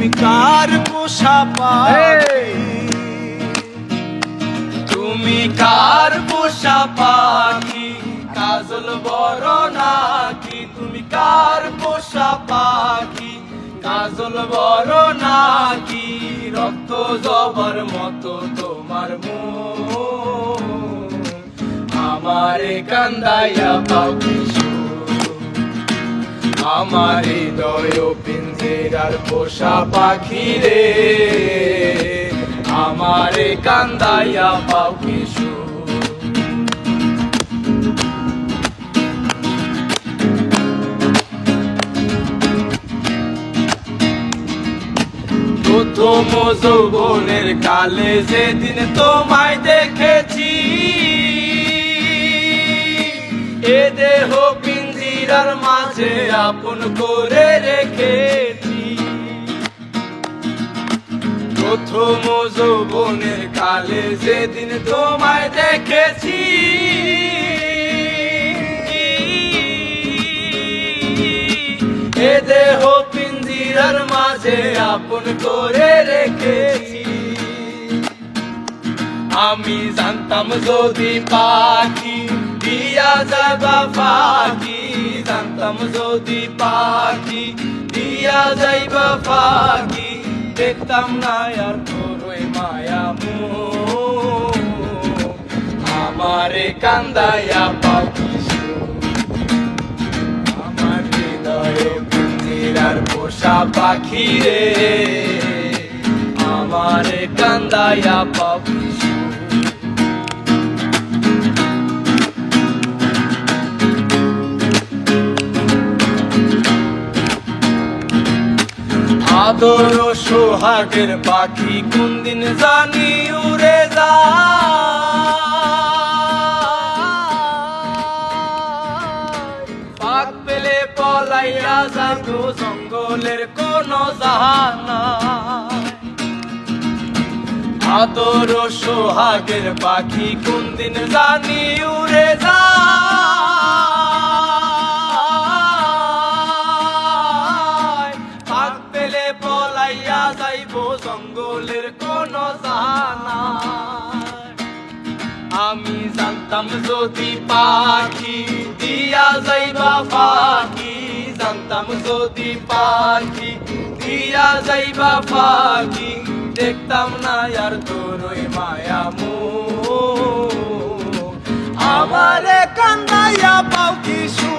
তুমি কার পোষা পাখি? তুমি কার পোষা পাখি? কাজল বড় নাকি? তুমি কার পোষা পাখি? কাজল বড় নাকি? রক্ত জবার মতো তোমার মুখ, আমারে কান্দাইয়া পাও কিছু। আমার হৃদয় পিঞ্জিরার পোষা পাখি রে, আমারে কান্দাইয়া পাও কিছু। প্রথম যৌবনের কালে যেদিন তোমায় দেখেছি, এ দেহ পিঞ্জিরার মাঝে আপন করে রেখেছি। প্রথম যৌবনের কালে যেদিন তোমায় দেখেছি, এ দেহ পিঞ্জিরার মাঝে আপন করে রেখেছি। আমি জানতাম যদি পাখি দিয়া যাবা ফাঁকি, জানতাম যদি পাখি দিয়া যাইবা ফাঁকি, দেখতাম না আর তোর ওই মায়া মুখ, আমারে কান্দাইয়া পাও কিছু। আমার হৃদয়ে পিঞ্জিরার পোষা পাখি রে, আমারে কান্দাইয়া পাও কিছু। আদর সোহাগের পাখি কোন দিন জানি উড়ে যায়, পাক পেলে পলাইয়া যাইব জঙ্গলের কোন জাহানা। আদর সোহাগের পাখি কোন দিন জানি উড়ে যায়, পাক পেলে পলাইয়া যাইব জঙ্গলের কোন জাহানা। আমি জানতাম যদি পাখি দিয়া যাইবা ফাঁকি, জানতাম যদি পাখি দিয়া যাইবা ফাঁকি, দেখতাম না আর তোর ওই মায়া মুখ, আমারে কান্দাইয়া পাও কিছু।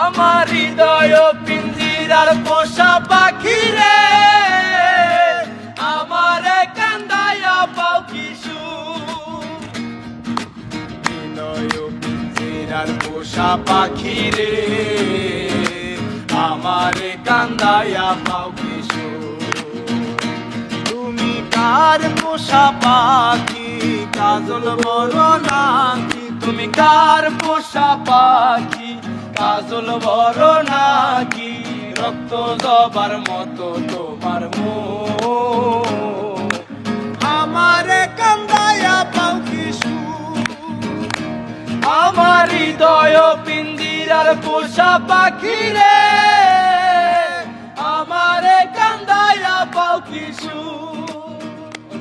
আমার হৃদয় পিঞ্জিরার পোষা পাখি রে, আমারে কান্দাইয়া পাও কিছু। হৃদয় পিঞ্জিরার পোষা পাখি রে, আমারে কান্দাইয়া পাও কিছু। তুমি কার পোষা পাখি? কাজল বড় নাকি? তুমি কার পোষা পাখি? কাজল বড় নাকি? রক্ত জবার মতো তোমার মুখ, আমারে কান্দাইয়া পাও কিছু। আমার হৃদয় পিঞ্জিরার পোষা পাখি রে, আমারে কান্দাইয়া পাও কিছু।